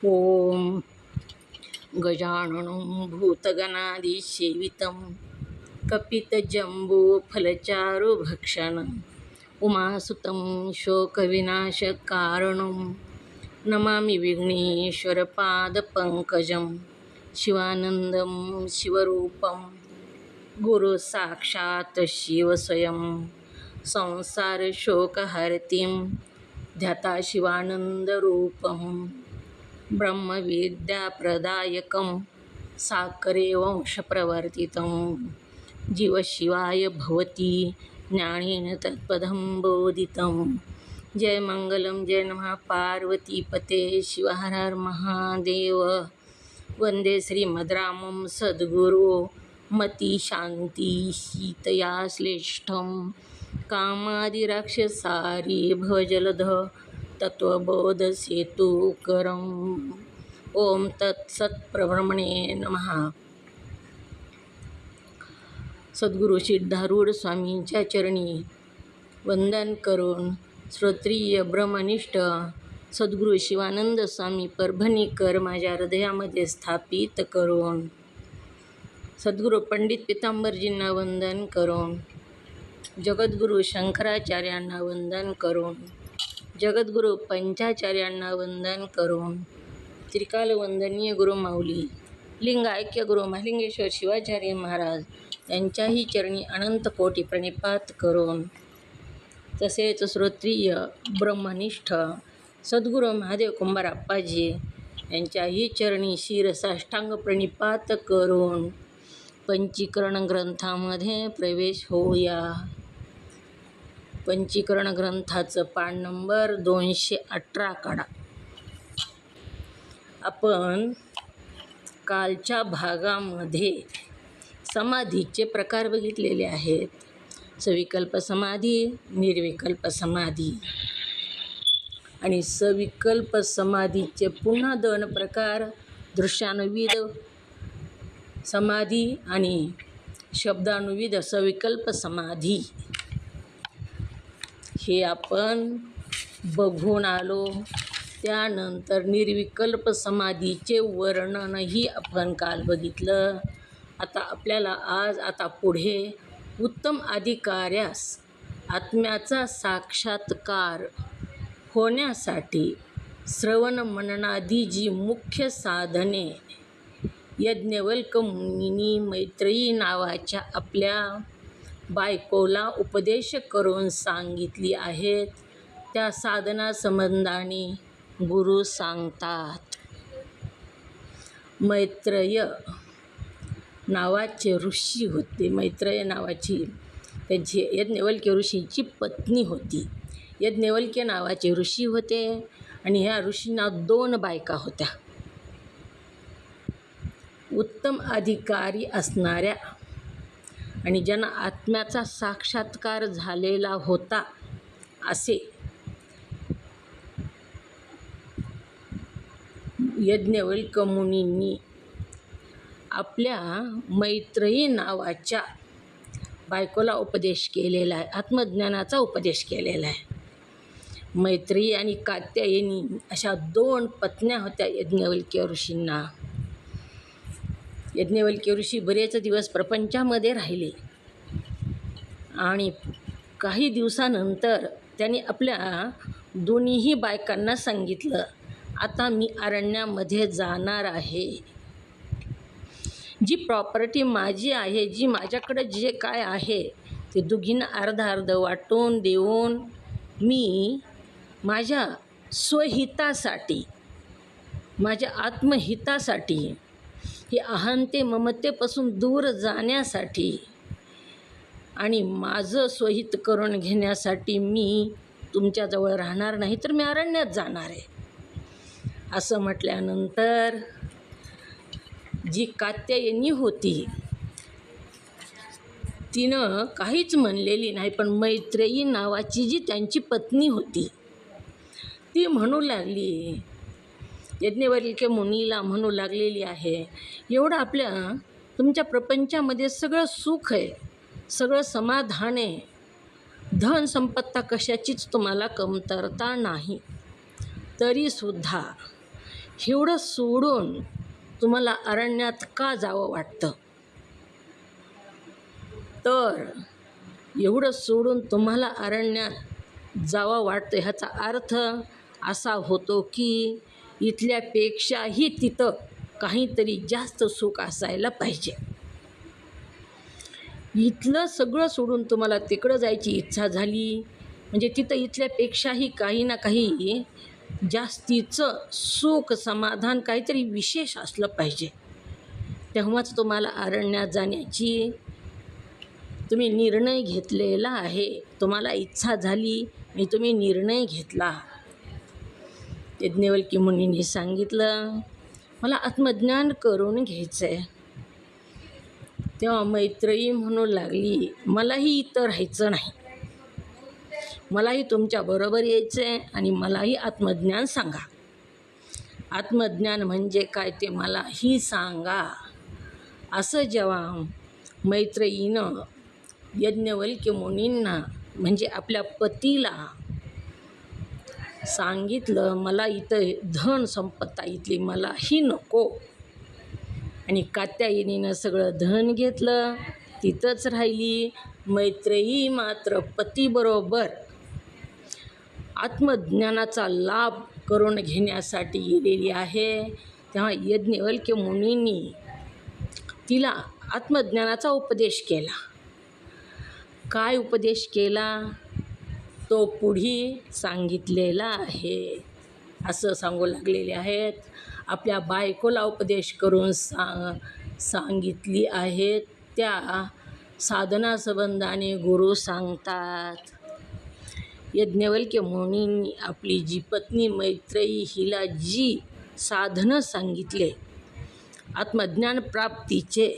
ओम गजाननं भूतगणादिसेवितं कपितजम्बूफलचारुभक्षणं उमासुतं शोकविनाशकारणं नमामि विघ्नेश्वरपादपङ्कजं शिवानन्दं शिवरूपं गुरुसाक्षात् शिवस्वयं संसारशोकहर्तिं ध्याता शिवानन्दरूपं ब्रह्मविद्याप्रदायकं साकरे वंशप्रवर्तितं जीवशिवाय भवती ज्ञानेन तत्पदं बोधितं। जय मंगलम जय नमः पार्वतीपते शिव हर हर महादेव। वंदे श्रीमद्रामं सद्गुरो मती शांती सीतया श्लेष्ठं कामादिराक्षसारी भवजलध तत्वबोध सेतुकरं। ओम तत्सत्प्रभ्रमणे नमः। सद्गुरू सिद्धारूढ स्वामींच्या चरणी वंदन करून श्रोत्रिय ब्रह्मनिष्ठ सद्गुरू शिवानंद स्वामी परभणीकर माझ्या हृदयामध्ये स्थापित करून सद्गुरू पंडित पितांबरजींना वंदन करून जगद्गुरू शंकराचार्यांना वंदन करून जगद्गुरू पंचाचार्यांना वंदन करून त्रिकालवंदनीय गुरुमाऊली लिंगायक्य गुरु महालिंगेश्वर शिवाचार्य महाराज यांच्याही चरणी अनंत कोटी प्रणिपात करून तसेच श्रोत्रिय ब्रह्मनिष्ठ सद्गुरू महादेव कुंभारप्पाजी यांच्याही चरणी शिरसाष्टांग प्रणिपात करून पंचीकरण ग्रंथामध्ये प्रवेश होऊया। पंचीकरण ग्रंथाचं पान नंबर 218 काढा। आपण कालच्या भागामध्ये समाधीचे प्रकार बघितलेले आहेत। सविकल्प समाधी, निर्विकल्प समाधी आणि सविकल्प समाधीचे पुन्हा 2 प्रकार, दृश्यानुविद समाधी आणि शब्दानुविद सविकल्प समाधी, हे आपण बघून आलो। त्यानंतर निर्विकल्प समाधीचे वर्णनही आपण काल बघितलं। आता पुढे उत्तम अधिकाऱ्यास आत्म्याचा साक्षात्कार होण्यासाठी श्रवण मननादी जी मुख्य साधने यज्ञवल्क मुनींनी मैत्रेयी नावाच्या आपल्या बायकोला उपदेश करून सांगितली आहेत, त्या साधना संबंधाने गुरु सांगतात। मैत्रेय नावाचे ऋषी होते। मैत्रेय नावाची त्यांची यज्ञवल्क्य ऋषीची पत्नी होती। यज्ञवल्क्य नावाचे ऋषी होते आणि ह्या ऋषींना 2 बायका होत्या। उत्तम अधिकारी असणाऱ्या आणि ज्यांना आत्म्याचा साक्षात्कार झालेला होता असे यज्ञवल्क मुनींनी आपल्या मैत्रेयी नावाच्या बायकोला उपदेश केलेला आहे, आत्मज्ञानाचा उपदेश केलेला आहे। मैत्रेयी आणि कात्यायनी अशा 2 पत्न्या होत्या यज्ञवल्क्य ऋषींना। यज्ञवल्क्य ऋषी बरेच दिवस प्रपंचामध्ये राहिले आणि काही दिवसानंतर त्यांनी आपल्या दोन्हीही बायकांना सांगितलं, आता मी अरण्यामध्ये जाणार आहे। जी प्रॉपर्टी माझी आहे, जी माझ्याकडे जे काय आहे ते दोघींना अर्ध वाटून देऊन मी माझ्या स्वहितासाठी, माझ्या आत्महितासाठी, ही अहंते ममतेपासून दूर जाण्यासाठी आणि माझं स्वहित करून घेण्यासाठी मी तुमच्याजवळ राहणार नाही, तर मी अरण्यात जाणार आहे। असं म्हटल्यानंतर जी कात्यायनी होती तिनं काहीच म्हणलेली नाही, पण मैत्रेयी नावाची जी त्यांची पत्नी होती ती म्हणू लागली, यज्ञवल्क्य मुनीला म्हणू लागलेली आहे, एवढं आपल्या तुमच्या प्रपंचामध्ये सगळं सुख आहे, सगळं समाधान आहे, धन संपत्ता कशाचीच तुम्हाला कमतरता नाही, तरीसुद्धा एवढं सोडून तुम्हाला अरण्यात का जावं वाटतं? तर एवढं सोडून तुम्हाला अरण्यात जावं वाटतं ह्याचा अर्थ असा होतो की इथल्यापेक्षाही तिथं काहीतरी जास्त सुख असायला पाहिजे. इथलं सगळं सोडून तुम्हाला तिकडं जायची इच्छा झाली म्हणजे तिथं इथल्यापेक्षाही काही ना काही जास्तीचं सुख, समाधान, काहीतरी विशेष असलं पाहिजे. तेव्हाच तुम्हाला अरण्यात जाण्याची तुम्ही निर्णय घेतलेला आहे. तुम्हाला इच्छा झाली आणि तुम्ही निर्णय घेतला. यज्ञवल्क्य मुनींनी सांगितलं, मला आत्मज्ञान करून घ्यायचं आहे. तेव्हा मैत्रेयी म्हणू लागली, मलाही इथं राहायचं नाही, मलाही तुमच्याबरोबर यायचं आहे आणि मलाही आत्मज्ञान सांगा. आत्मज्ञान म्हणजे काय ते मलाही सांगा. असं जेव्हा मैत्रेयीनं यज्ञवल्क्य मुनींना म्हणजे आपल्या पतीला सांगितलं, मला इथं धन संपत्ता इथली मलाही नको, आणि कात्यायनीनं सगळं धन घेतलं, तिथंच राहिली. मैत्रेयी मात्र पतीबरोबर आत्मज्ञानाचा लाभ करून घेण्यासाठी गेलेली आहे. तेव्हा यज्ञवल्क्य मुनींनी तिला आत्मज्ञानाचा उपदेश केला. काय उपदेश केला तो पुढे सांगितलेला आहे. असं सांगू लागलेले आहेत. आपल्या बायकोला उपदेश करून सांगितली आहेत. त्या साधना संबंधाने गुरु सांगतात. यज्ञवल्क्य मुनींनी आपली जी पत्नी मैत्रेयी हिला जी साधनं सांगितले आत्मज्ञान प्राप्तीचे,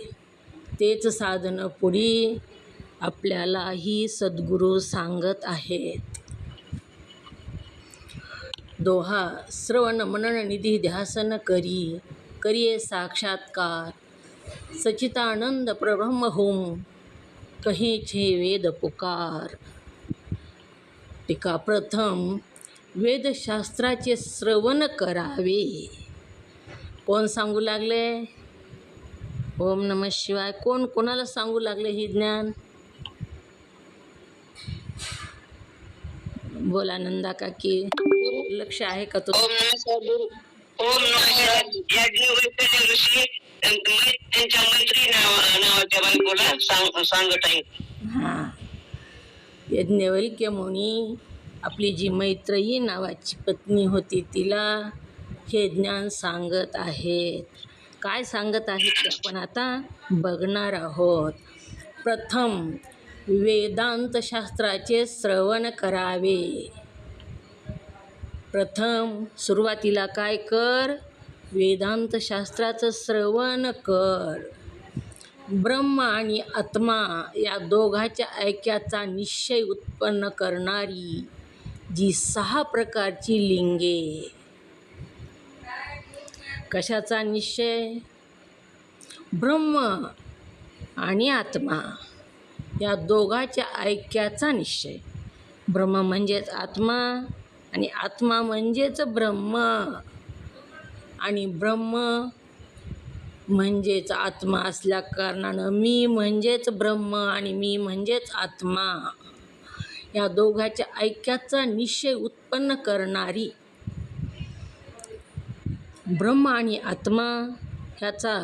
तेच साधनं पुढे आपल्यालाही सद्गुरू सांगत आहेत. दोहा श्रवण मनन निधी ध्यासन करी, करिये साक्षात्कार, सच्चिदानंद परब्रह्म होम, कहे छे वेद पुकार. टीका प्रथम वेदशास्त्राचे श्रवण करावे. कोण सांगू लागले? ओम नमः शिवाय. कोण कोणाला सांगू लागले हे ज्ञान? बोला नंदा काकी, लक्ष आहे का तुझं? ओम नमः यज्ञवल्क्य ऋषी त्यांच्या मैत्री नावाच्या बायकोला सांगत आहे. हां, यज्ञवल्क्य मुनी आपली जी मैत्रेयी नावाची पत्नी होती तिला हे ज्ञान सांगत आहेत. काय सांगत आहेत ते आपण आता बघणार आहोत. प्रथम वेदांत शास्त्राचे श्रवण करावे. प्रथम सुरुवातीला काय कर? वेदांत शास्त्राचं श्रवण कर. ब्रह्म आणि आत्मा या दोघांच्या ऐक्याचा निश्चय उत्पन्न करणारी जी 6 प्रकारची लिंगे. कशाचा निश्चय? ब्रह्म आणि आत्मा या दोघांच्या ऐक्याचा निश्चय. ब्रह्म म्हणजेच आत्मा आणि आत्मा म्हणजेच ब्रह्म, आणि ब्रह्म म्हणजेच आत्मा असल्या कारणानं मी म्हणजेच ब्रह्म आणि मी म्हणजेच आत्मा या दोघांच्या ऐक्याचा निश्चय उत्पन्न करणारी ब्रह्म आणि आत्मा ह्याचा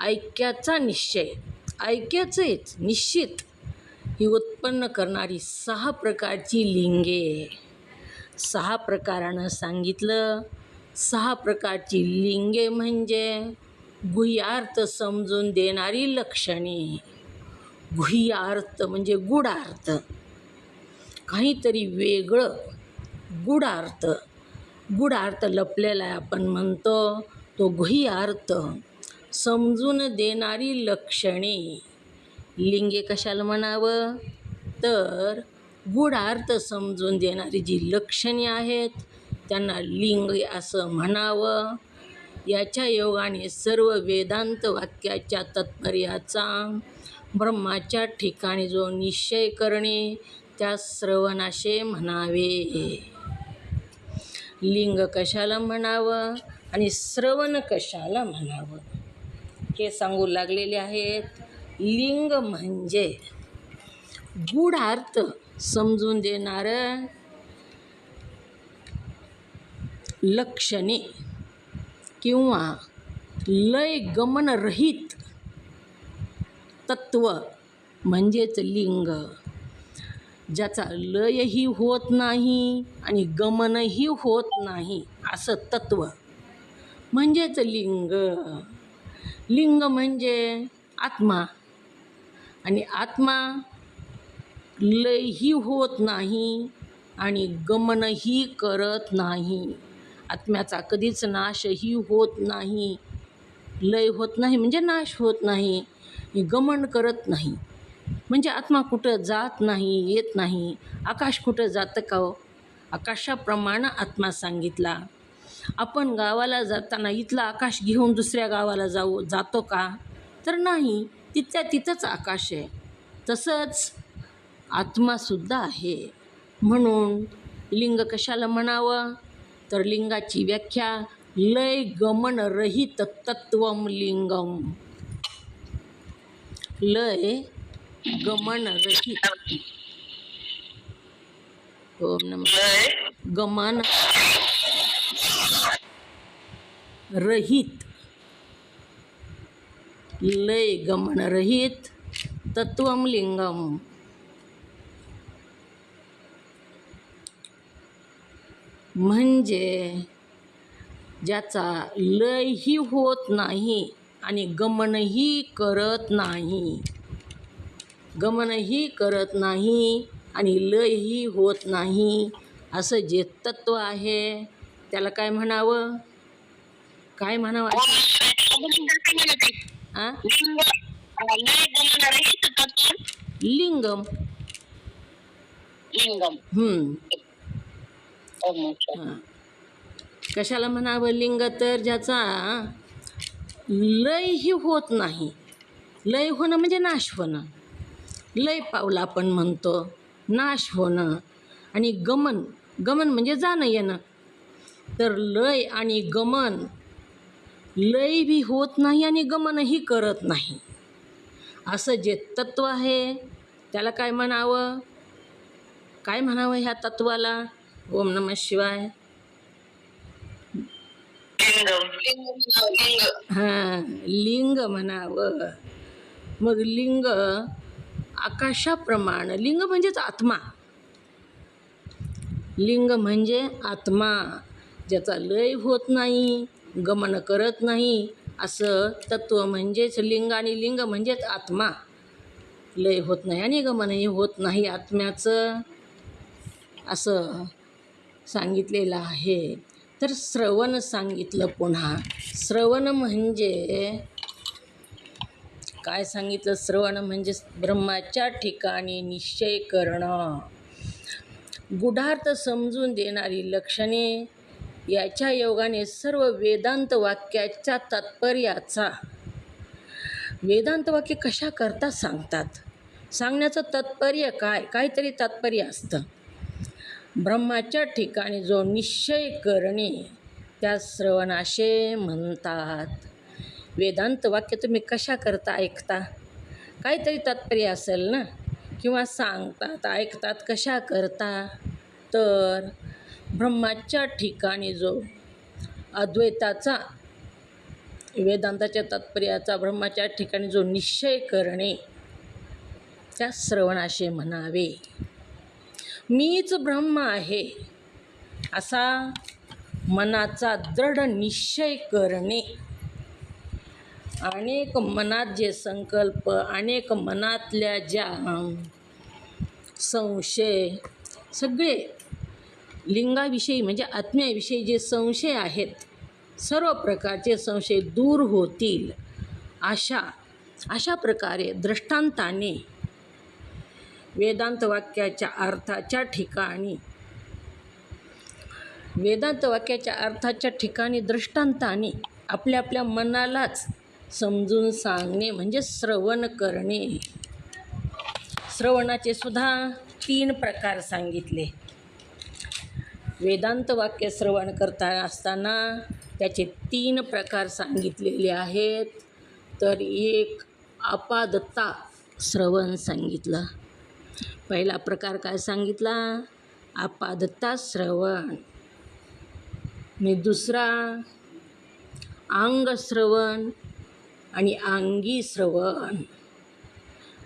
ऐक्याचा निश्चय, ऐक्याचेच निश्चित ही उत्पन्न करणारी 6 प्रकारची लिंगे. 6 प्रकारानं सांगितलं. 6 प्रकारची लिंगे म्हणजे गुह्यार्थ समजून देणारी लक्षणे. गुह्यार्थ म्हणजे गूढार्थ, काहीतरी वेगळं गूढार्थ. गूढार्थ लपलेला आहे आपण म्हणतो तो गुह्यार्थ समजून देणारी लक्षणे. लिंगे कशाला म्हणावं? तर गूढार्थ समजून देणारी जी लक्षणे आहेत त्यांना लिंगे असं म्हणावं. याच्या योगाने सर्व वेदांत वाक्याच्या तात्पर्याचा ब्रह्माच्या ठिकाणी जो निश्चय करणे त्या श्रवणाशे म्हणावे. लिंग कशाला म्हणावं? आणि श्रवण कशाला म्हणावं हे सांगू लागलेले आहेत. लिंग म्हणजे गूढ अर्थ समजून देणारं लक्षणे किंवा लय गमनरहित तत्व म्हणजेच लिंग. ज्याचा लयही होत नाही आणि गमनही होत नाही असं तत्व म्हणजेच लिंग. लिंग म्हणजे आत्मा, आणि आत्मा लयही होत नाही आणि गमनही करत नाही. आत्म्याचा कधीच नाशही होत नाही. लय होत नाही म्हणजे नाश होत नाही, गमन करत नाही म्हणजे आत्मा कुठं जात नाही, येत नाही. आकाश कुठं जातं का हो? आकाशाप्रमाणे आत्मा सांगितला. आपण गावाला जाताना इथलं आकाश घेऊन दुसऱ्या गावाला जातो का? तर नाही, तिथल्या तिथंच आकाश आहे. तसंच आत्मासुद्धा आहे. म्हणून लिंग कशाला म्हणावं? तर लिंगाची व्याख्या लय गमन रहित तत्वम लिंगम. लय गमन रहित. ओम नमः. गमन रहित, लय गमन रहित तत्वम लिंगम. म्हणजे ज्याचा लयही होत नाही आणि गमनही करत नाही. गमनही करत नाही आणि लयही होत नाही असं जे तत्व आहे त्याला काय म्हणावं? काय म्हणावं? लिंगम. कशाला म्हणावं लिंग? तर ज्याचा लयही होत नाही. लय होणं म्हणजे नाश होणं. लय पावला आपण म्हणतो, नाश होणं. आणि गमन, गमन म्हणजे जाणं येणं. तर लय आणि गमन, लय बी होत नाही आणि गमनही करत नाही असं जे तत्व आहे त्याला काय म्हणावं? काय म्हणावं ह्या तत्वाला? ओम नमः शिवाय. हां, लिंग म्हणावं. मग लिंग आकाशाप्रमाणे. लिंग म्हणजेच आत्मा. लिंग म्हणजे आत्मा, ज्याचा लय होत नाही, गमन करत नाही असं तत्व म्हणजेच लिंग. आणि लिंग म्हणजेच आत्मा. लय होत नाही आणि गमनही होत नाही आत्म्याचं असं सांगितलेलं आहे. तर श्रवण सांगितलं पुन्हा. श्रवण म्हणजे काय सांगितलं? श्रवण म्हणजे ब्रह्माच्या ठिकाणी निश्चय करणं, गूढार्थ समजून देणारी लक्षणे. याच्या योगाने सर्व वेदांत वाक्याच्या तात्पर्याचा, वेदांत वाक्य कशा करता सांगतात, सांगण्याचं तात्पर्य काय, काहीतरी तात्पर्य असतं. ब्रह्माच्या ठिकाणी जो निश्चय करणे त्या श्रवणाशे म्हणतात. वेदांत वाक्य तुम्ही कशा करता ऐकता? काहीतरी तात्पर्य असेल ना, किंवा सांगतात, ऐकतात कशा करता? तर ब्रह्माच्या ठिकाणी जो अद्वैताचा, वेदांताच्या तात्पर्याचा ब्रह्माच्या ठिकाणी जो निश्चय करणे त्या श्रवणाशे म्हणावे. मीच ब्रह्म आहे असा मनाचा दृढ निश्चय करणे. अनेक मनात जे संकल्प, अनेक मनातल्या ज्या संशय, सगळे लिंगाविषयी म्हणजे आत्म्याविषयी जे संशय आहेत, सर्व प्रकारचे संशय दूर होतील अशा प्रकारे दृष्टांताने वेदांत वाक्याच्या अर्थाच्या ठिकाणी, वेदांत वाक्याच्या अर्थाच्या ठिकाणी दृष्टांताने आपल्या आपल्या मनालाच समजून सांगणे म्हणजे श्रवण करणे. श्रवणाचे सुद्धा 3 प्रकार सांगितले. वेदांत वाक्य श्रवण करता असताना त्याचे 3 प्रकार सांगितलेले आहेत. तर एक अपादत्ता श्रवण सांगितलं. पहिला प्रकार काय सांगितला? अपादत्ता श्रवण. आणि दुसरा अंगश्रवण आणि अंगी श्रवण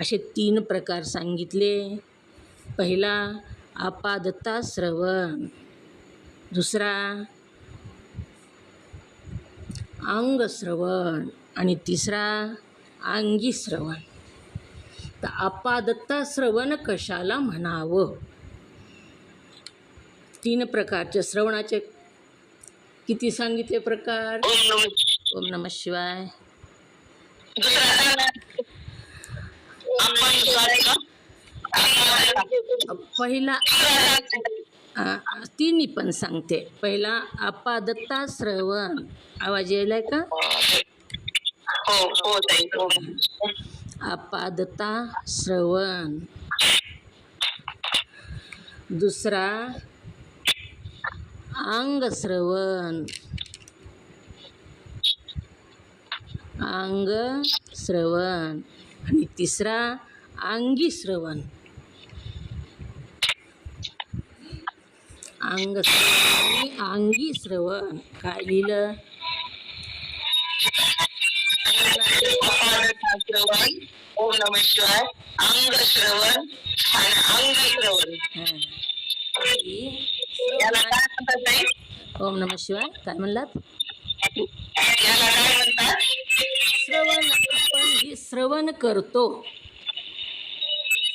असे 3 प्रकार सांगितले. पहिला अपादत्ता श्रवण, दुसरा अंगश्रवण आणि तिसरा अंगी श्रवण. तर अपादत्ता श्रवण कशाला म्हणावं? 3 प्रकारचे श्रवणाचे किती सांगितले प्रकार? ओम नमः शिवाय. पहिला तिन्ही पण सांगते. पहिला अपादत्ता श्रवण. आवाज यायलाय का? अपादत्ता श्रवण. दुसरा अंगश्रवण, अंगश्रवण आणि तिसरा अंगी श्रवण. अंगश्रवण आणि अंगी श्रवण. काय लिहिलं? ओम नमः शिवाय, अंगश्रवण आणि अंगश्रवण. याला काय म्हणतात ताई? ओम नमः शिवाय. काय म्हणलात? याला काय म्हणतात? श्रवण. आपण जे श्रवण करतो,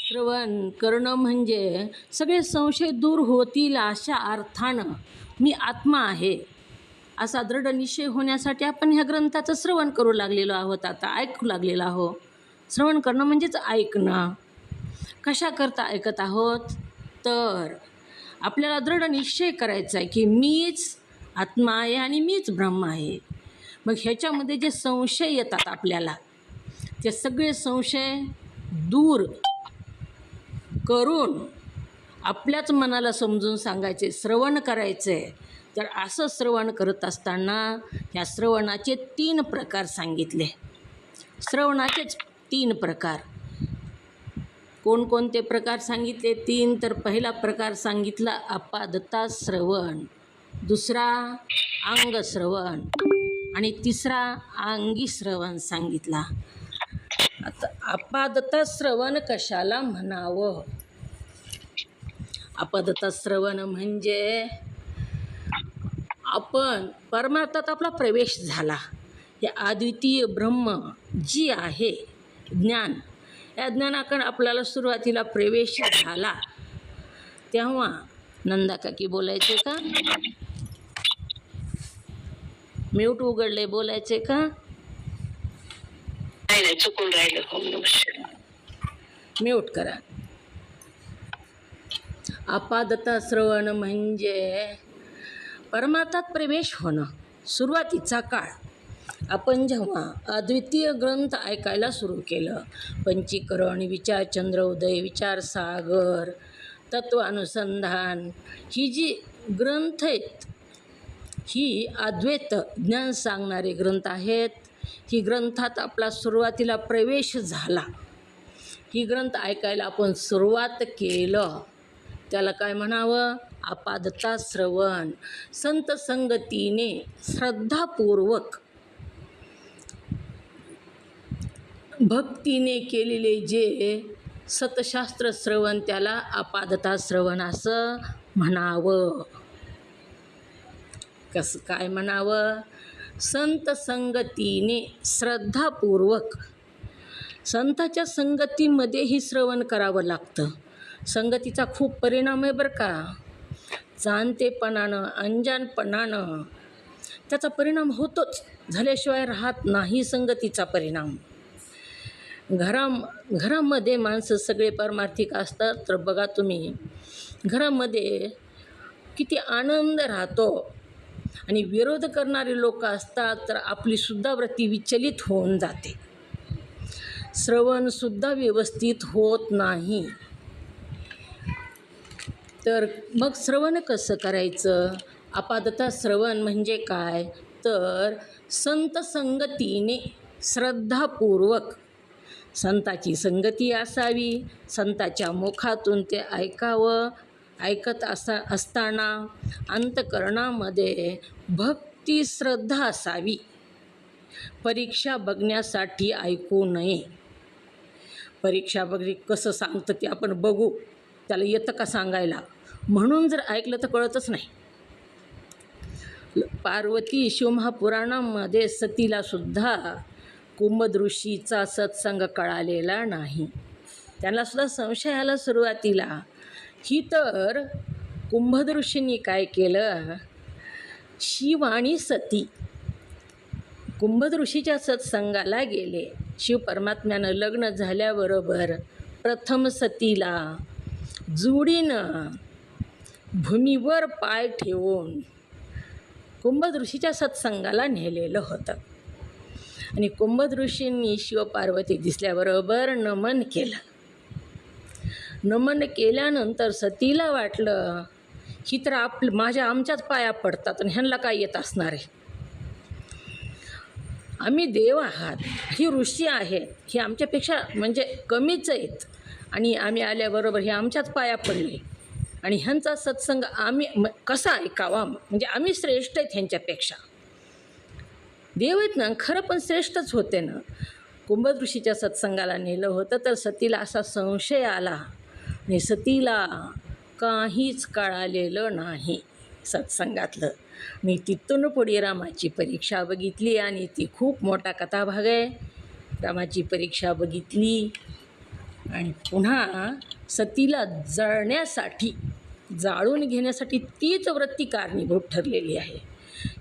श्रवण करणं म्हणजे सगळे संशय दूर होतील अशा अर्थानं मी आत्मा आहे असा दृढ निश्चय होण्यासाठी आपण ह्या ग्रंथाचं श्रवण करू लागलेलो आहोत. आता ऐकू लागलेलो आहोत. श्रवण करणं म्हणजेच ऐकणं. कशाकरता ऐकत आहोत? तर आपल्याला दृढ निश्चय करायचा आहे की मीच आत्मा आहे आणि मीच ब्रह्म आहे. मग ह्याच्यामध्ये जे संशय येतात आपल्याला, ते सगळे संशय दूर करून आपल्याच मनाला समजून सांगायचे, श्रवण करायचे. तर असं श्रवण करत असताना ह्या श्रवणाचे 3 प्रकार सांगितले. श्रवणाचेच 3 प्रकार. कोणकोणते प्रकार सांगितले? 3. तर पहिला प्रकार सांगितला अपादत्ता श्रवण, दुसरा अंगश्रवण आणि तिसरा अंगी श्रवण सांगितला. आता अपादत्ता श्रवण कशाला म्हणावं? अपादत्ता श्रवण म्हणजे आपण परमार्थात आपला प्रवेश झाला. या अद्वितीय ब्रह्म जी आहे ज्ञान, या ज्ञानाकडे आपल्याला सुरुवातीला प्रवेश झाला. तेव्हा नंदा काकी बोलायचे का? म्यूट उघडले, बोलायचे का? नाही, चुकून राहिलं. म्यूट करा. अपादत्ता श्रवण म्हणजे परमार्थात प्रवेश होणं. सुरुवातीचा काळ आपण जेव्हा अद्वितीय ग्रंथ ऐकायला सुरू केलं, पंचीकरण, विचार चंद्रोदय, विचार सागर, तत्वानुसंधान, ही जी ग्रंथ आहेत ही अद्वैत ज्ञान सांगणारे ग्रंथ आहेत. ही ग्रंथात आपला सुरुवातीला प्रवेश झाला. ही ग्रंथ ऐकायला आपण सुरुवात केलं, त्याला काय म्हणावं? अपादत्ता श्रवण. संत संगतीने श्रद्धापूर्वक भक्तीने केलेले जे सतशास्त्र श्रवण, त्याला अपादत्ता श्रवण असं म्हणावं. कसं काय म्हणावं? संत संगतीने श्रद्धापूर्वक. संताच्या संगतीमध्ये ही श्रवण करावं लागतं. संगतीचा खूप परिणाम आहे बरं का. जाणतेपणानं, अंजानपणानं त्याचा परिणाम होतोच, झाल्याशिवाय राहत नाही संगतीचा परिणाम. घरामध्ये माणसं सगळे पारमार्थिक असतात. तर बघा तुम्ही, घरामध्ये किती आनंद राहतो. आणि विरोध करणारे लोक असतात तर आपलीसुद्धा वृत्ती विचलित होऊन जाते. श्रवणसुद्धा व्यवस्थित होत नाही. तर मग श्रवण कसं करायचं? अपादत्ता श्रवण म्हणजे काय? तर संत संगतीने श्रद्धापूर्वक संताची संगती असावी, संताच्या मुखातून ते ऐकावं, ऐकत असताना अंतःकरणामध्ये भक्ती श्रद्धा असावी. परीक्षा बघण्यासाठी ऐकू नये. परीक्षा बघी कसं सांगतं ते आपण बघू, त्याला येतं का सांगायला, म्हणून जर ऐकलं तर कळतच नाही. पार्वती शिवमहापुराणामध्ये सतीला सुद्धा कुंभद ऋषीचा सत्संग कळालेला नाही. त्यांना सुद्धा संशय आला सुरुवातीला. ही तर कुंभद ऋषींनी काय केलं, शिव आणि सती कुंभद ऋषीच्या सत्संगाला गेले. शिव परमात्म्यानं लग्न झाल्याबरोबर प्रथम सतीला जोडीनं भूमीवर पाय ठेवून कुंभद ऋषीच्या सत्संगाला नेलेलं होतं. आणि कुंभद ऋषींनी शिवपार्वती दिसल्याबरोबर नमन केलं. नमन केल्यानंतर सतीला वाटलं ही तर आमच्याच पाया पडतात आणि ह्यांना काय येत असणार आहे, आम्ही देव आहात, ही ऋषी आहेत, हे आमच्यापेक्षा म्हणजे कमीच आहेत आणि आम्ही आल्याबरोबर हे आमच्याच पाया पडले आणि ह्यांचा सत्संग आम्ही कसा ऐकावा, म्हणजे आम्ही श्रेष्ठ आहेत ह्यांच्यापेक्षा. देव आहेत ना, खरं पण श्रेष्ठच होते ना. कुंभद ऋषीच्या सत्संगाला नेलं होतं तर सतीला असा संशय आला आणि सतीला काहीच कळालेलं नाही सत्संगातलं. मी तिथून पुढे रामाची परीक्षा बघितली आणि ती खूप मोठा कथाभाग आहे. रामाची परीक्षा बघितली आणि पुन्हा सतीला जळण्यासाठी, जाळून घेण्यासाठी तीच वृत्ती कारणीभूत ठरलेली आहे.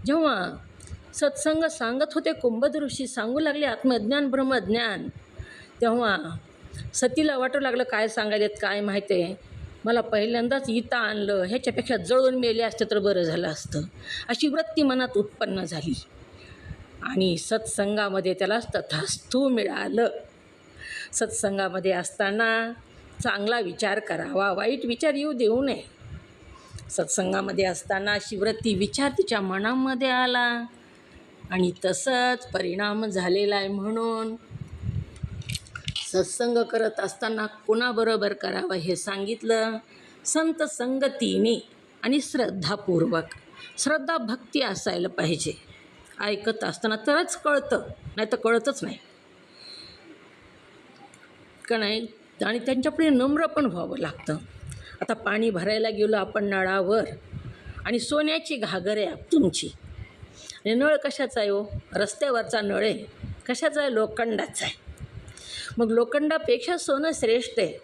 जेव्हा सत्संग सांगत होते कुंभद ऋषी, सांगू लागले आत्मज्ञान ब्रह्मज्ञान, तेव्हा सतीला वाटू लागलं काय सांगायलेत काय माहिती आहे, मला पहिल्यांदाच इथं आणलं, ह्याच्यापेक्षा जळून मेले असते तर बरं झालं असतं, अशी वृत्ती मनात उत्पन्न झाली. आणि सत्संगामध्ये त्याला तथास्तु मिळालं. सत्संगामध्ये असताना चांगला विचार करावा, वाईट विचार येऊ देऊ नये. सत्संगामध्ये असताना अशी वृत्ती विचार तिच्या मनामध्ये आला आणि तसंच परिणाम झालेला आहे. म्हणून सत्संग करत असताना कोणाबरोबर करावं हे सांगितलं. संत संगतीने आणि श्रद्धापूर्वक. श्रद्धा भक्ती असायला पाहिजे. ऐकत असताना तरच कळतं, नाही तर कळतच नाही का नाही. आणि त्यांच्यापुढे नम्र पण व्हावं लागतं. आता पाणी भरायला गेलो आपण नळावर आणि सोन्याची घागर आहे तुमची आणि नळ कशाचा आहे हो, रस्त्यावरचा नळ आहे, कशाचा आहे, लोखंडाचा आहे. मग लोखंडापेक्षा सोनं श्रेष्ठ आहे,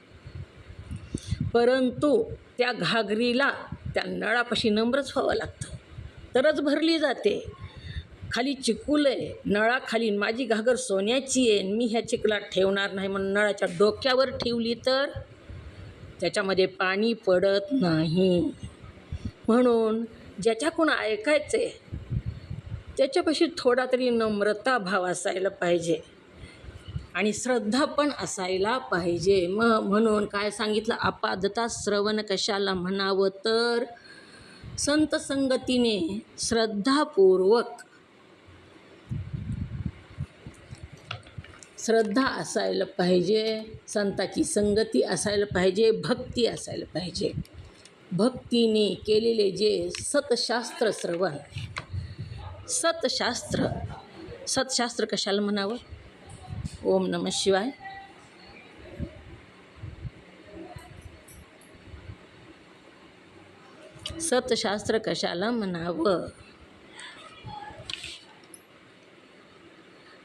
परंतु त्या घागरीला त्या नळापाशी नम्रच व्हावं लागतं तरच भरली जाते. खाली चिकूल आहे, नळाखाली माझी घागर सोन्याची आहे, मी ह्या चिखलात ठेवणार नाही म्हणून नळाच्या डोक्यावर ठेवली तर त्याच्यामध्ये पाणी पडत नाही. म्हणून ज्याच्याकडून ऐकायचं आहे त्याच्यापाशी थोडा तरी नम्रता भाव असायला पाहिजे आणि श्रद्धा पण असायला पाहिजे. म्हणून काय सांगितलं, अपादता श्रवण कशाला म्हणावं तर संत संगतीने श्रद्धापूर्वक. श्रद्धा असायला पाहिजे, संताची संगती असायला पाहिजे, भक्ती असायला पाहिजे. भक्तीने केलेले जे सतशास्त्र श्रवण, सतशास्त्र कशाला म्हणावं. ओम नमः शिवाय. सतशास्त्र कशाला म्हणावं,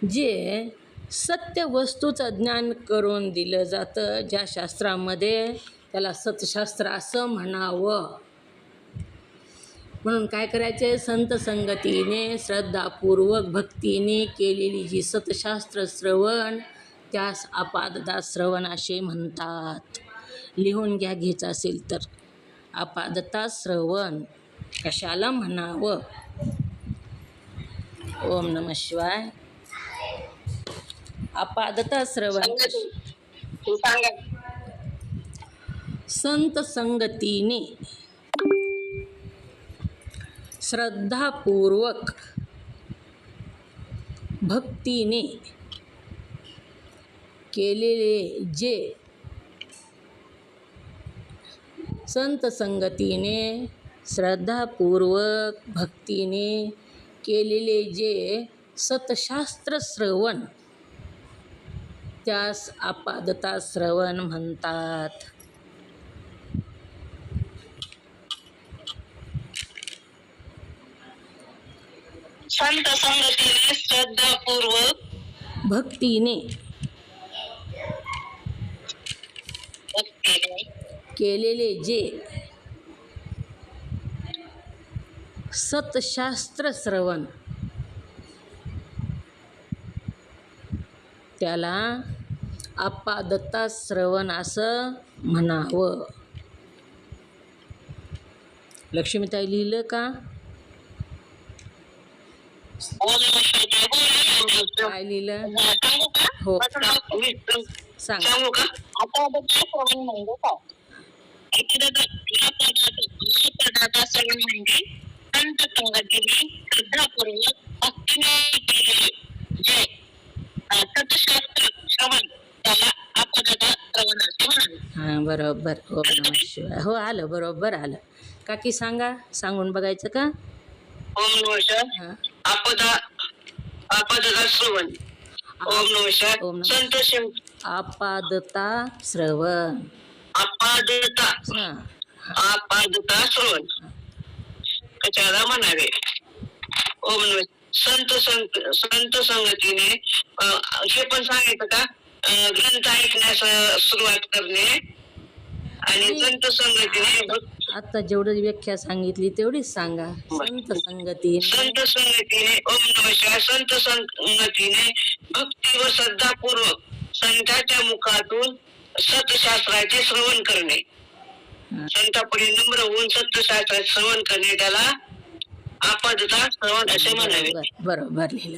जे सत्य वस्तूचं ज्ञान करून दिलं जातं, ज्या शास्त्रामध्ये त्याला सतशास्त्र असं म्हणावं. म्हणून काय करायचे, संत संगतीने श्रद्धापूर्वक भक्तीने केलेली जी सतशास्त्र श्रवण त्यास अपादता श्रवण असे म्हणतात. लिहून घ्यायचं असेल तर अपादता श्रवण कशाला म्हणावं. ओम नमः शिवाय. अपादता श्रवण संत संगतीने श्रद्धापूर्वक भक्तीने केलेले जे, संत संगतीने श्रद्धापूर्वक भक्तीने केलेले जे सतशास्त्र श्रवण, त्यास आपादता श्रवण म्हणतात. संत संगतीने श्रद्धापूर्वक भक्तीने भक्तीने केलेले जे सतशास्त्र श्रवण, त्याला आपादता श्रवण असं म्हणावं. लक्ष्मीताई लिहिलं का? ओम नमः शिवाय. काय लिहिलं? सांगू का? हो. सांगू सांग. का? आता श्रवण म्हणजे काय? आपादता श्रवण म्हणजे संत संगतीने श्रद्धापूर्वक भक्तीने केलेले जे सतशास्त्र श्रवण, त्याला आपादता श्रवण असे म्हणतात. हां, बरोबर. ओम नमः शिवाय. हो, आलं, बरोबर आलं. काकी सांगा, सांगून बघायचं का? ओम नमः शिवाय. हां. आपादता श्रवण. ओम नमः शिवाय. ओम नमः. संत आपादता श्रवण. आपादता हां. आपादता श्रवण कशाला म्हणावे. ओम नमः. संत संगतीने हे पण सांगायचं का? ग्रंथ ऐकण्यास सुरुवात करणे आणि संत संगतीने आता जेवढं व्याख्या सांगितली तेवढीच सांगा. संत संगतीने ओम नमः शिवाय. संत संगतीने भक्ती व श्रद्धापूर्वक संतांच्या मुखातून सतशास्त्राचे श्रवण करणे, संतापुढे नम्र होऊन सत्यशास्त्राचे श्रवण करणे, त्याला आपादता श्रवण असे म्हणावे. बरोबर लिहिलं.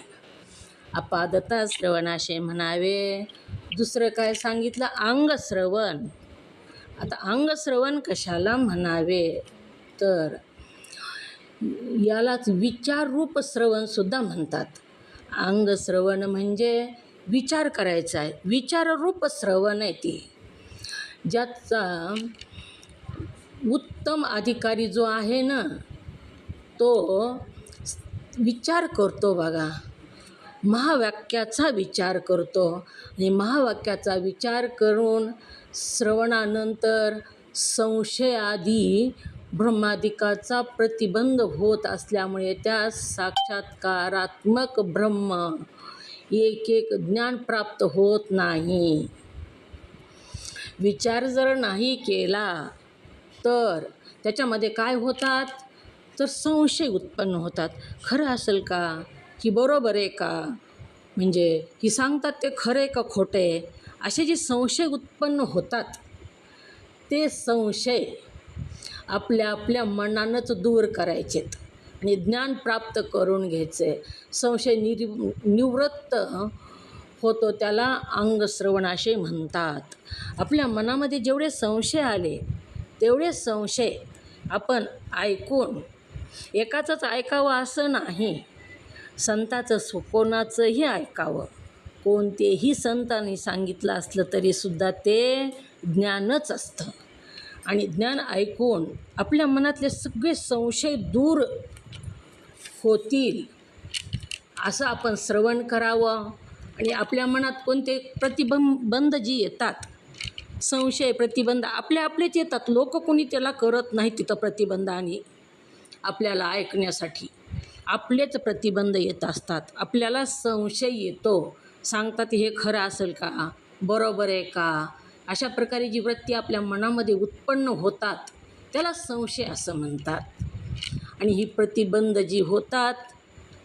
आपादता श्रवण असे म्हणावे. दुसरं काय सांगितलं? अंग श्रवण. आता अंग श्रवण कशाला म्हणावे तर यालाच विचाररूप श्रवण सुद्धा म्हणतात. अंग श्रवण म्हणजे विचार करायचा आहे, विचाररूप श्रवण आहे ती. ज्याचा उत्तम अधिकारी जो आहे ना, तो विचार करतो बघा, महावाक्याचा विचार करतो. आणि महावाक्याचा विचार करून श्रवणानंतर संशयादी ब्रह्मादिकाचा प्रतिबंध होत असल्यामुळे त्या साक्षात्कारात्मक ब्रह्म एक ज्ञान प्राप्त होत नाही. विचार जर नाही केला तर त्याच्यामध्ये काय होतात तर संशय उत्पन्न होतात. खरं असेल का? की बरोबर आहे का? म्हणजे की सांगतात ते खरं आहे का खोटं आहे? असे जे संशय उत्पन्न होतात ते संशय आपल्या मनानंच दूर करायचेत आणि ज्ञान प्राप्त करून घ्यायचे. संशय निवृत्त होतो, त्याला अंगश्रवण असे म्हणतात. आपल्या मनामध्ये जेवढे संशय आले तेवढे संशय आपण ऐकून, एकाचंच ऐकावं असं नाही, संताचं कोणाचंही ऐकावं. कोणतेही संतांनी सांगितलं असलं तरीसुद्धा ते ज्ञानच असतं. आणि ज्ञान ऐकून आपल्या मनातले सगळे संशय दूर होतील असं आपण श्रवण करावं. आणि आपल्या मनात कोणते प्रतिबंध जी येतात, संशय प्रतिबंध आपलेच येतात. लोक कोणी त्याला करत नाही. तिथं प्रतिबंधाने आपल्याला ऐकण्यासाठी आपलेच प्रतिबंध येत असतात. आपल्याला संशय येतो, सांगतात हे खरं असेल का, बरोबर आहे का, अशा प्रकारे जी वृत्ती आपल्या मनामध्ये उत्पन्न होतात त्याला संशय असं म्हणतात. आणि ही प्रतिबंध जी होतात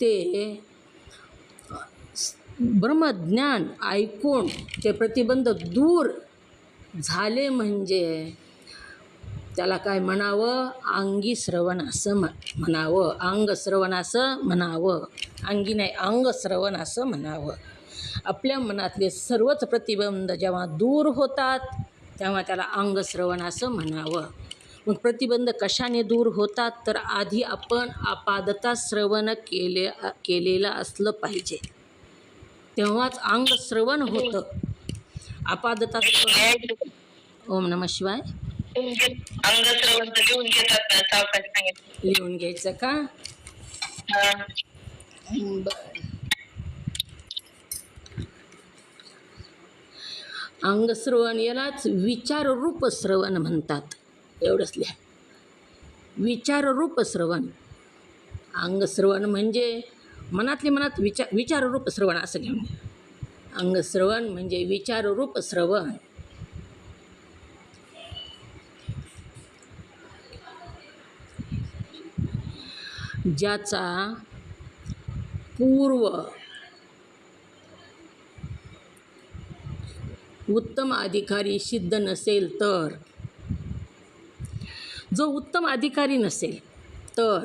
ते ब्रह्मज्ञान ऐकून ते प्रतिबंध दूर झाले म्हणजे त्याला काय म्हणावं? अंगी श्रवण असं म्हणावं. अंग श्रवण असं म्हणावं. अंगी नाही, अंग श्रवण असं म्हणावं. आपल्या मनातले सर्वच प्रतिबंध जेव्हा दूर होतात तेव्हा त्याला अंग श्रवण असं म्हणावं. मग प्रतिबंध कशाने दूर होतात तर आधी आपण आपादता श्रवण केलेलं असलं पाहिजे. तेव्हाच अंगश्रवण होतं. अपादता ओम नमः शिवाय अंगश्रवण तर लिहून घेतात ना, सावकाश सांगितलं. लिहून घ्यायचं का? हा. बरं. अंगश्रवण यालाच विचाररूप श्रवण म्हणतात. एवढंच लिहा. विचाररूप श्रवण. अंगश्रवण म्हणजे मनातली मनात विचाररूप श्रवण असं घेऊन घ्या. अंगश्रवण म्हणजे विचाररूप श्रवण. ज्याचा पूर्व उत्तम अधिकारी सिद्ध नसेल तर, जो उत्तम अधिकारी नसेल तर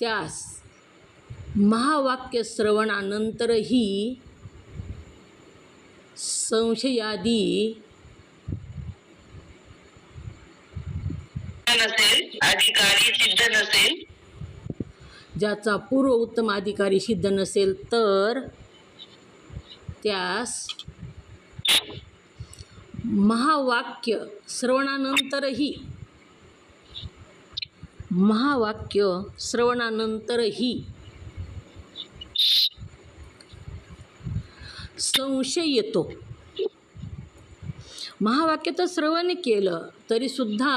त्यास महावाक्य श्रवणानंतरही संशयादी नसेल, अधिकारी सिद्ध नसेल, ज्याचा पूर्व उत्तम अधिकारी सिद्ध नसेल तर त्यास महावाक्य श्रवणानंतरही संशय येतो. महावाक्य तर श्रवण केलं तरी सुद्धा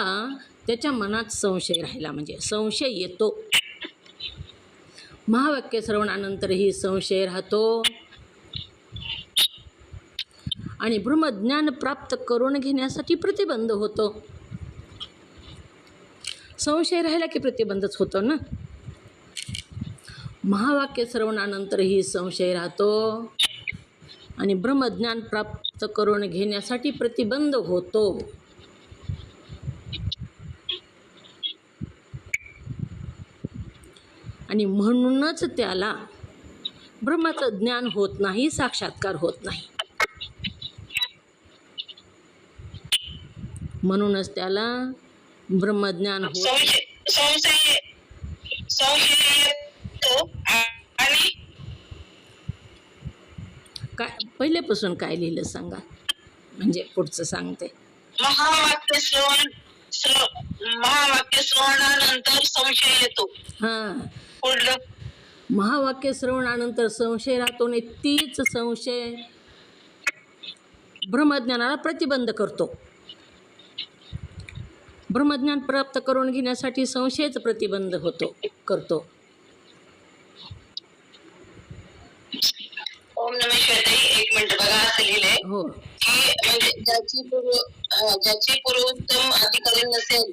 त्याच्या मनात संशय राहिला म्हणजे संशय येतो. महावाक्य श्रवणानंतरही संशय राहतो आणि ब्रह्मज्ञान प्राप्त करून घेण्यासाठी प्रतिबंध होतो. संशय राहिला की प्रतिबंधच होतो ना. महावाक्य श्रवणानंतरही संशय राहतो आणि ब्रह्मज्ञान प्राप्त करून घेण्यासाठी प्रतिबंध होतो. आणि म्हणूनच त्याला ब्रह्माचं ज्ञान होत नाही, साक्षात्कार होत नाही. म्हणूनच त्याला ब्रह्मज्ञान होत नाही. संशय येतो. आणि काय पहिल्यापासून काय लिहिलं सांगा, म्हणजे पुढचं सांगते. महावाक्य श्रवणानंतर संशय येतो. हां, पुढलं महावाक्य श्रवणानंतर संशय राहतो आणि तीच संशय ब्रह्मज्ञानाला प्रतिबंध करतो. ब्रह्मज्ञान प्राप्त करून घेण्यासाठी संशयच प्रतिबंध करतो. ओम नमः शिवाय. एक मिनिट बघा, असं लिहिलंय हो, की म्हणजे ज्याची पूर्वोत्तम अधिकारी नसेल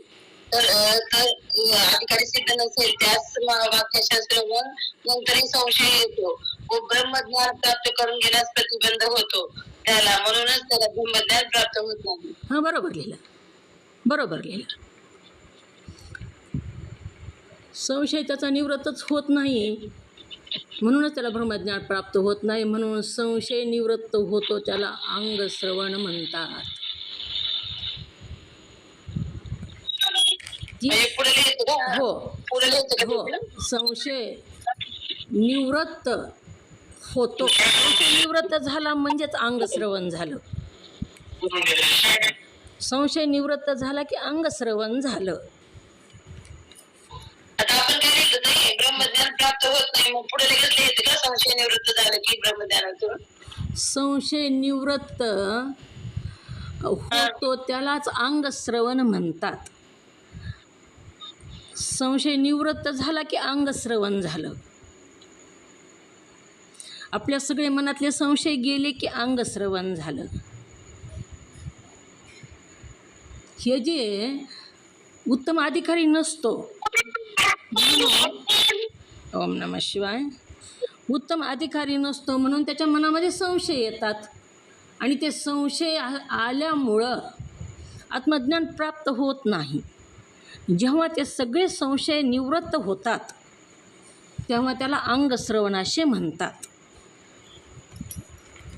तर अधिकारी सिद्ध नसेल त्यास वाक्यशास्त्र नंतरही संशय येतो व ब्रह्मज्ञान प्राप्त करून घेण्यास प्रतिबंध होतो त्याला. म्हणूनच त्याला ब्रह्मज्ञान प्राप्त होत नाही. हां, बरोबर लिहिलं. संशय त्याचा निवृत्तच होत नाही, म्हणूनच त्याला ब्रह्मज्ञान प्राप्त होत नाही. म्हणून संशय निवृत्त होतो त्याला अंगश्रवण म्हणतात. पुढे लिहायचं का? हो पुढे लिहायचं हो, का? संशय निवृत्त होतो. संशय निवृत्त झाला म्हणजेच अंगश्रवण झालं. संशय निवृत्त झाला की अंगश्रवण झालं. आता आपण काय लिहिलं नाही, ब्रह्मज्ञान प्राप्त होत नाही, मग पुढे लगेच लिहायचं का संशय निवृत्त झालं की ब्रह्मज्ञानातून? संशय निवृत्त होतो त्यालाच अंगश्रवण म्हणतात. संशय निवृत्त झाला की अंगश्रवण झालं. आपल्या सगळे मनातले संशय गेले की अंगश्रवण झालं. हे जे उत्तम अधिकारी नसतो, ओम नमः शिवाय, उत्तम अधिकारी नसतो म्हणून त्याच्या मनामध्ये संशय येतात आणि ते संशय आल्यामुळं आत्मज्ञान प्राप्त होत नाही. जेव्हा ते सगळे संशय निवृत्त होतात तेव्हा त्याला अंगश्रवण असे म्हणतात.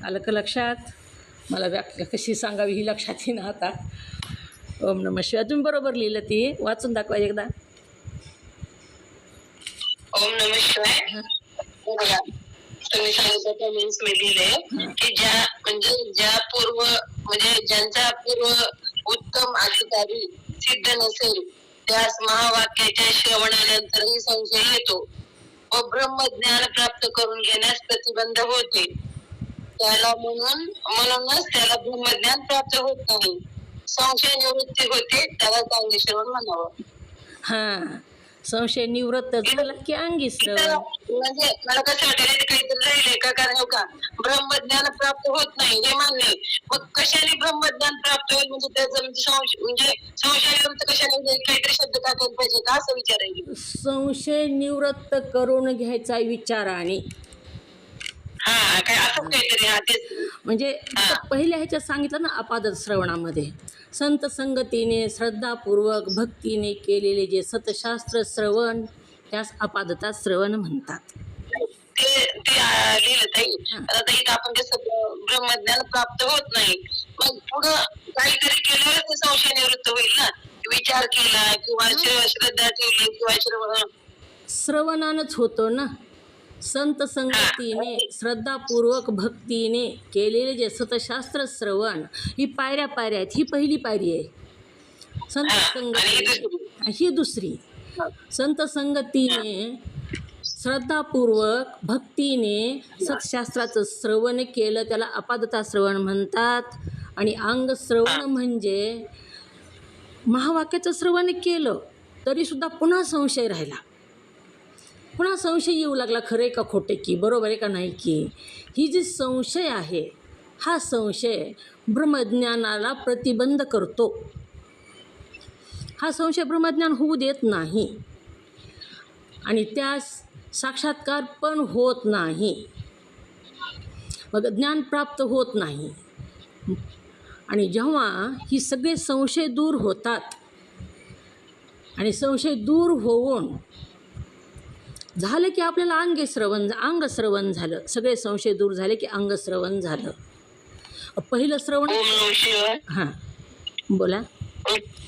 आलं का लक्षात? मला व्याख्या कशी सांगावी ही लक्षात येईना आता. ओम नमः शिवाय. तुम्ही बरोबर लिहिलं, ती वाचून दाखवा एकदा. ओम नमः शिवाय. तुम्ही सांगितलं मी लिहिले की ज्यांचा पूर्व उत्तम अधिकारी सिद्ध नसेल त्यास महावाक्याच्या श्रवणानंतरही संशय येतो व ब्रह्मज्ञान प्राप्त करून घेण्यास प्रतिबंध होते. म्हणूनच त्याला ब्रह्मज्ञान प्राप्त होत नाही. संशय निवृत्ती होते त्याला चांगले श्रवण म्हणावं. हां, संशय निवृत्त झाला की अंगी श्रवण. म्हणजे मला कसं वाटायला काहीतरी राहिले का, कारण हो का ब्रह्मज्ञान प्राप्त होत नाही हे मान्य, मग कशाने ब्रह्मज्ञान प्राप्त होईल, म्हणजे त्याचं संशय निवृत्त कशाने होईल, काहीतरी शब्द टाकायला पाहिजे का असं विचारायला. संशय निवृत्त करून घ्यायचा विचाराने. हा काय असं काहीतरी. हा तेच म्हणजे पहिल्या ह्याच्यात सांगितलं ना अपादत श्रवणामध्ये, संत संगतीने श्रद्धापूर्वक भक्तीने केलेले जे सतशास्त्र श्रवण त्यास अपादता श्रवण म्हणतात. ते लिहिलं ताई. आता इथं आपण कसं ब्रह्मज्ञान प्राप्त होत नाही, मग पुढं काहीतरी केल्यावर ते संशय निवृत्त होईल ना, विचार केला किंवा श्रद्धा ठेवली किंवा श्रवणानंच होतो ना. संत संगतीने श्रद्धापूर्वक भक्तीने केलेले जे सतशास्त्र श्रवण, ही पायऱ्या आहेत. ही पहिली पायरी आहे. संत संगती ही दुसरी. संत संगतीने श्रद्धापूर्वक भक्तीने सतशास्त्राचं श्रवण केलं त्याला अपादता श्रवण म्हणतात. आणि अंग श्रवण म्हणजे महावाक्याचं श्रवण केलं तरीसुद्धा पुन्हा संशय राहिला, पुन्हा संशय येऊ लागला, खरे का खोटे की, बरोबर आहे का नाही की. ही जी संशय आहे हा संशय ब्रह्मज्ञानाला प्रतिबंध करतो. हा संशय ब्रह्मज्ञान होऊ देत नाही आणि त्यास साक्षात्कार पण होत नाही, मग ज्ञान प्राप्त होत नाही. आणि जेव्हा ही सगळे संशय दूर होतात आणि संशय दूर होऊन झालं की आपल्याला अंग श्रवण झालं. सगळे संशय दूर झाले की अंग श्रवण झालं. पहिलं श्रवण. हां बोला.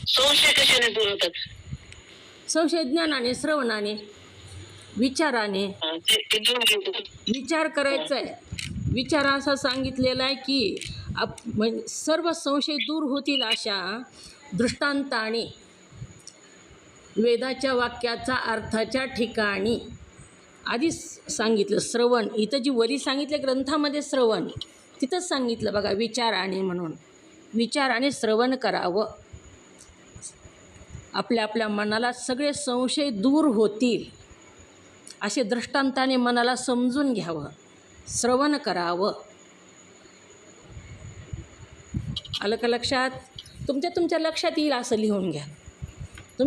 संशय कशाने दूर होतात? संशय ज्ञानाने, श्रवणाने, विचाराने. विचार करायचा आहे. विचार असा सांगितलेला आहे की सर्व संशय दूर होतील अशा दृष्टांताने वेदाच्या वाक्याचा अर्थाच्या ठिकाणी आधी सांगितलं श्रवण. इथं जी वरी सांगितलं ग्रंथामध्ये श्रवण, तिथंच सांगितलं बघा विचाराने म्हणून. विचाराने श्रवण करावं. आपल्या मनाला सगळे संशय दूर होतील असे दृष्टांताने मनाला समजून घ्यावं, श्रवण करावं. आलं का लक्षात? तुमच्या लक्षात येईल असं लिहून घ्या,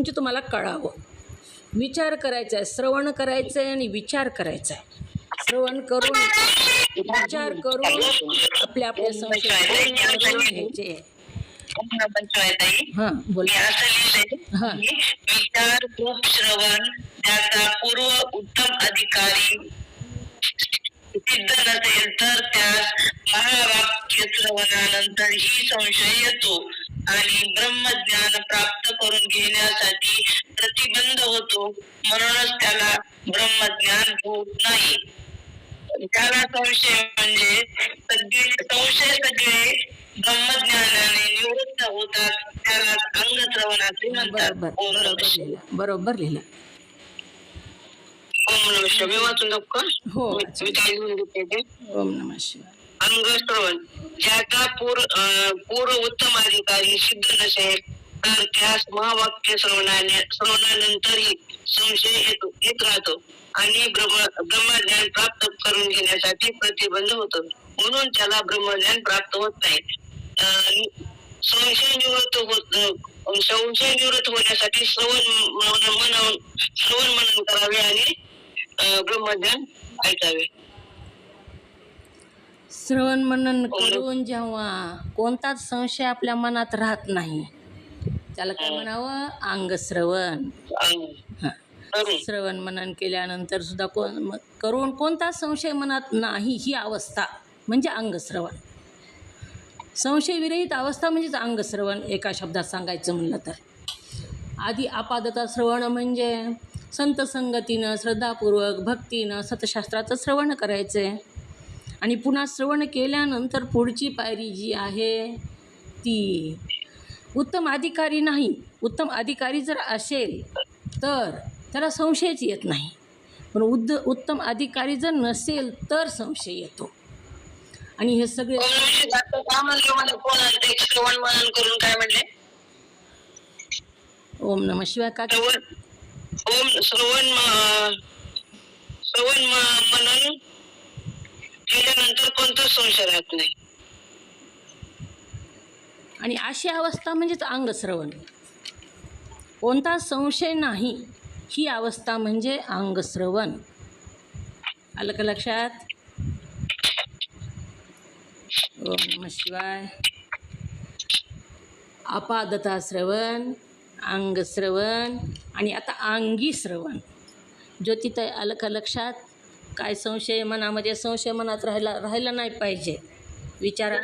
तुम्हाला कळावं. विचार करायचा आहे, श्रवण करायचं आहे आणि विचार करायचा आहे. श्रवण करून विचार करून आपल्या संशय घ्यायचे. हां बोला. हां, विचार खूप श्रवण त्याचा पूर्व उत्तम अधिकारी सिद्ध नसेल तर त्यास महावाक्य श्रवणानंतर ही संशय येतो आणि ब्रह्मज्ञान प्राप्त करून घेण्यासाठी प्रतिबंध होतो. म्हणूनच त्याला ब्रह्मज्ञान होत नाही. त्याला संशय म्हणजे सगळे ब्रह्मज्ञानाने निवृत्त होतात. त्याला अंग श्रवणाचे म्हणतात. बरोबर लिहिलं. ओम नमः शिवाय. मी वाचून दाखवू का? हो. ओम नमः शिवाय. अंग श्रवण ज्याचा पूर्व उत्तम अधिकारी सिद्ध नसेल तर त्यास महावाक्य श्रवणानंतरही संशय येत राहतो आणि ब्रह्मज्ञान प्राप्त करून घेण्यासाठी प्रतिबंध होतो. म्हणून त्याला ब्रह्मज्ञान प्राप्त होत नाही. संशय निवृत्त होण्यासाठी श्रवण मनन करावे आणि ब्रह्मज्ञान ऐकावे. श्रवण मनन करून जेव्हा कोणताच संशय आपल्या मनात राहत नाही त्याला काय म्हणावं? अंगश्रवण. श्रवण मनन केल्यानंतर सुद्धा करून कोणता संशय मनात नाही ही अवस्था म्हणजे अंगश्रवण. संशयविरहित अवस्था म्हणजेच अंगश्रवण एका शब्दात सांगायचं म्हणलं तर. आधी अपादता श्रवण म्हणजे संत संगतीनं श्रद्धापूर्वक भक्तीनं सतशास्त्राचं श्रवण करायचं आहे. आणि पुन्हा श्रवण केल्यानंतर पुढची पायरी जी आहे ती उत्तम अधिकारी नाही. उत्तम अधिकारी जर असेल तर त्याला संशयच येत नाही, पण उत्तम अधिकारी जर नसेल तर संशय येतो. आणि हे सगळे का म्हणलं मला फोन आलता एक श्रवण मनन करून काय म्हणले? ओम नमः शिवाय का श्रवण मनन केल्यानंतर कोणताच संशय राहत नाही. आणि अशी अवस्था म्हणजेच अंगश्रवण. कोणता संशय नाही ही अवस्था म्हणजे अंगश्रवण. आलं का लक्षात? ओम नमः शिवाय. अपादता श्रवण, अंगश्रवण आणि आता अंगी श्रवण. ज्योतिताई आलं का लक्षात? काय संशय मनामध्ये, संशय मनात राहायला नाही पाहिजे. विचारा.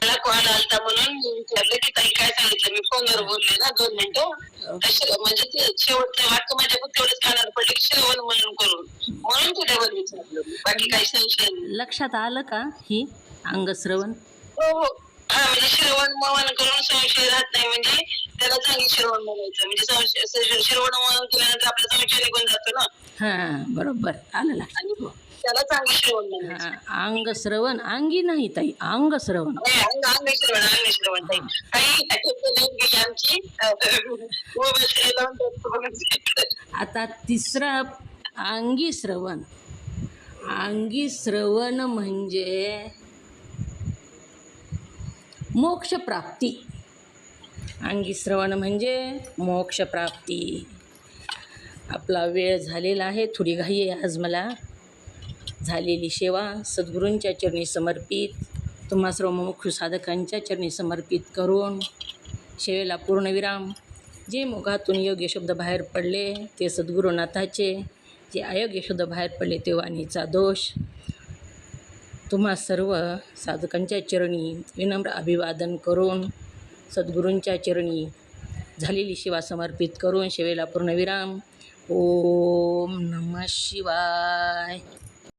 मला कॉल आलता म्हणून मी विचारलं की ताई काय सांगितलं. मी फोनवर बोलले ना 2 मिनिटं. म्हणजे ते शेवटचं वाक्य माझ्या पण तेवढंच कानावर पडलं की श्रवण म्हणून करून, म्हणून ते डबल विचारलं. बाकी काही संशय नाही. लक्षात आलं का ही अंगश्रवण? हो. हा म्हणजे श्रवण मनन करून संशय राहत नाही. म्हणजे त्याला चांगली श्रवण म्हणायचं. म्हणजे श्रवण मनन केल्यानंतर आपला संशय निघून जातो ना. हां बरोबर आलं लक्षात. त्याला चांगली श्रवण म्हणायचं. हां अंगश्रवण, अंगी नाही ताई, अंगश्रवण. श्रवण ताई काही आमची आता तिसरा अंगी श्रवण. अंगी श्रवण म्हणजे मोक्षप्राप्ती. अंगी श्रवण म्हणजे मोक्षप्राप्ती. आपला वेळ झालेला आहे, थोडी घाई आहे आज मला. झालेली सेवा सद्गुरूंच्या चरणी समर्पित, तुम्हा सर्व मुमुक्षु साधकांच्या चरणी समर्पित करून सेवेला पूर्णविराम. जे मुखातून योग्य शब्द बाहेर पडले ते सद्गुरुनाथाचे, जे अयोग्य शब्द बाहेर पडले ते वाणीचा दोष. तुम्हा सर्व साधकांच्या चरणी विनम्र अभिवादन करून सद्गुरूंच्या चरणी झालेली सेवा समर्पित करून सेवेला पूर्णविराम. ओम नमः शिवाय.